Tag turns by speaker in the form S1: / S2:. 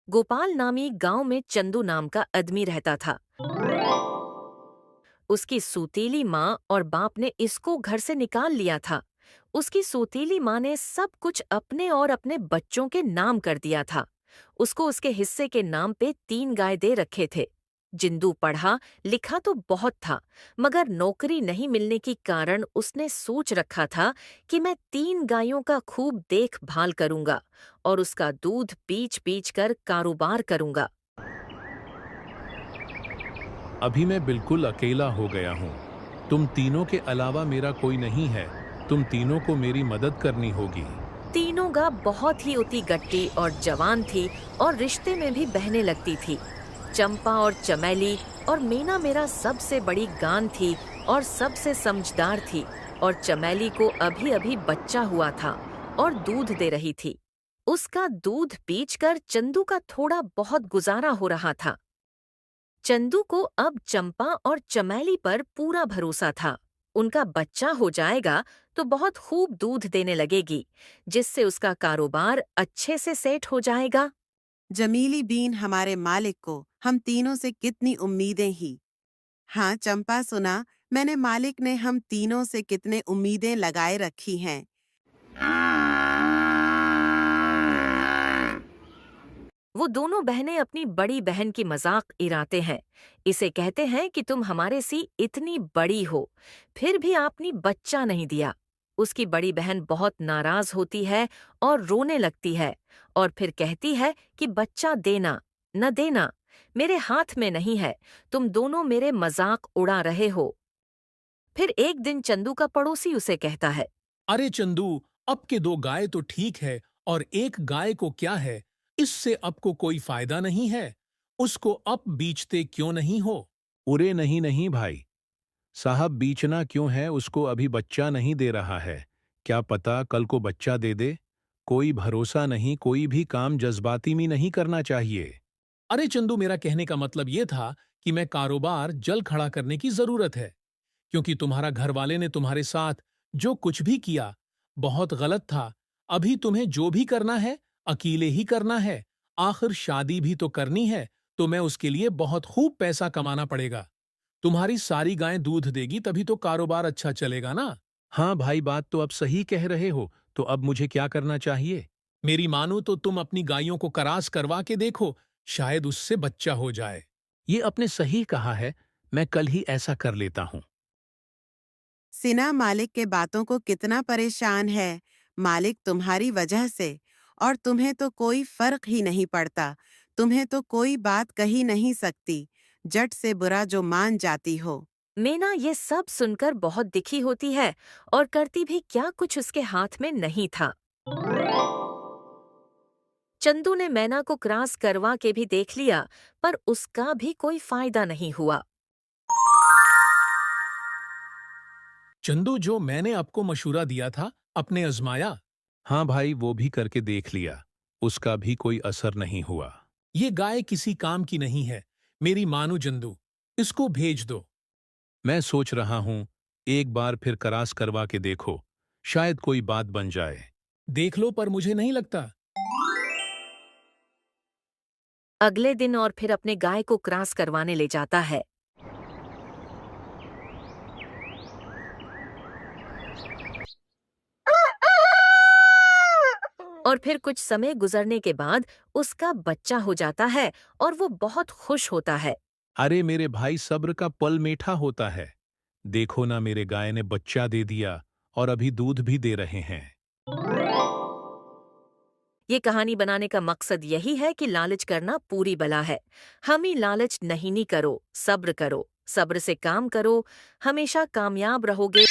S1: गोपाल नामी गांव में चंदू नाम का आदमी रहता था। उसकी सौतेली माँ और बाप ने इसको घर से निकाल लिया था। उसकी सौतेली माँ ने सब कुछ अपने और अपने बच्चों के नाम कर दिया था। उसको उसके हिस्से के नाम पे 3 गाय दे रखे थे। जिंदू पढ़ा लिखा तो बहुत था, मगर नौकरी नहीं मिलने के कारण उसने सोच रखा था कि मैं 3 गायों का खूब देखभाल करूंगा और उसका दूध पीच कर कारोबार करूंगा।
S2: अभी मैं बिल्कुल अकेला हो गया हूँ। तुम तीनों के अलावा मेरा कोई नहीं है। तुम तीनों को मेरी मदद करनी होगी।
S1: तीनों गा बहुत ही उती गट्टी और जवान थी और रिश्ते में भी बहने लगती थी। चंपा और चमेली और मीना मेरा सबसे बड़ी गान थी और सबसे समझदार थी। और चमेली को अभी अभी बच्चा हुआ था और दूध दे रही थी। उसका दूध पीचकर चंदू का थोड़ा बहुत गुजारा हो रहा था। चंदू को अब चंपा और चमेली पर पूरा भरोसा था। उनका बच्चा हो जाएगा तो बहुत खूब दूध देने लगेगी, जिससे उसका कारोबार अच्छे से सेट हो जाएगा।
S3: जमीली बीन हमारे मालिक को हम तीनों से कितनी उम्मीदें ही। हाँ चंपा, सुना मैंने मालिक ने हम तीनों से कितने उम्मीदें लगाए रखी हैं।
S1: वो दोनों बहनें अपनी बड़ी बहन की मजाक इराते हैं। इसे कहते हैं कि तुम हमारे सी इतनी बड़ी हो, फिर भी आपने बच्चा नहीं दिया। उसकी बड़ी बहन बहुत नाराज होती है और रोने लगती है और फिर कहती है कि बच्चा देना न देना मेरे हाथ में नहीं है, तुम दोनों मेरे मजाक उड़ा रहे हो। फिर एक दिन चंदू का पड़ोसी उसे कहता है,
S2: अरे चंदू, अब के 2 गाय तो ठीक है और 1 गाय को क्या है? इससे अब को कोई फायदा नहीं है। उसको अब बीचते क्यों नहीं हो? उरे नहीं नहीं भाई साहब, बीचना क्यों है? उसको अभी बच्चा नहीं दे रहा है। क्या पता कल को बच्चा दे दे। कोई भरोसा नहीं, कोई भी काम जज्बाती में नहीं करना चाहिए। अरे चंदू, मेरा कहने का मतलब ये था कि मैं कारोबार जल्द खड़ा करने की जरूरत है, क्योंकि तुम्हारा घरवाले ने तुम्हारे साथ जो कुछ भी किया बहुत गलत था। अभी तुम्हें जो भी करना है अकेले ही करना है। आखिर शादी भी तो करनी है, तो मैं उसके लिए बहुत खूब पैसा कमाना पड़ेगा। तुम्हारी सारी गायें दूध देगी तभी तो कारोबार अच्छा चलेगा ना। हाँ भाई, बात तो अब सही कह रहे हो। तो अब मुझे क्या करना चाहिए? मेरी मानो तो तुम अपनी गायों को करास करवा के देखो, शायद उससे बच्चा हो जाए। ये अपने सही कहा है, मैं कल ही ऐसा कर लेता हूँ।
S3: सिना मालिक के बातों को कितना परेशान है। मालिक तुम्हारी वजह से, और तुम्हें तो कोई फर्क ही नहीं पड़ता। तुम्हें तो कोई बात कही नहीं सकती, जट से बुरा जो मान जाती हो।
S1: मीना ये सब सुनकर बहुत दिखी होती है और करती भी क्या कुछ उसके हाथ में नहीं था। चंदू ने मैना को क्रॉस करवा के भी देख लिया, पर उसका भी कोई फायदा नहीं हुआ।
S2: चंदू, जो मैंने आपको मशूरा दिया था, अपने आजमाया? हाँ भाई, वो भी करके देख लिया। उसका भी कोई असर नहीं हुआ। ये गाय किसी काम की नहीं है। मेरी मानो चंदू, इसको भेज दो। मैं सोच रहा हूँ, एक बार फिर करास करवा के देखो, शायद कोई बात बन जाए। देख लो, पर मुझे नहीं लगता।
S1: अगले दिन और फिर अपने गाय को क्रॉस करवाने ले जाता है। और फिर कुछ समय गुजरने के बाद उसका बच्चा हो जाता है और वो बहुत खुश होता है।
S2: अरे मेरे भाई, सब्र का फल मीठा होता है। देखो ना, मेरे गाय ने बच्चा दे दिया और अभी दूध भी दे रहे हैं।
S1: ये कहानी बनाने का मकसद यही है कि लालच करना पूरी बला है। हम ही लालच नहीं करो, सब्र करो, सब्र से काम करो, हमेशा कामयाब रहोगे।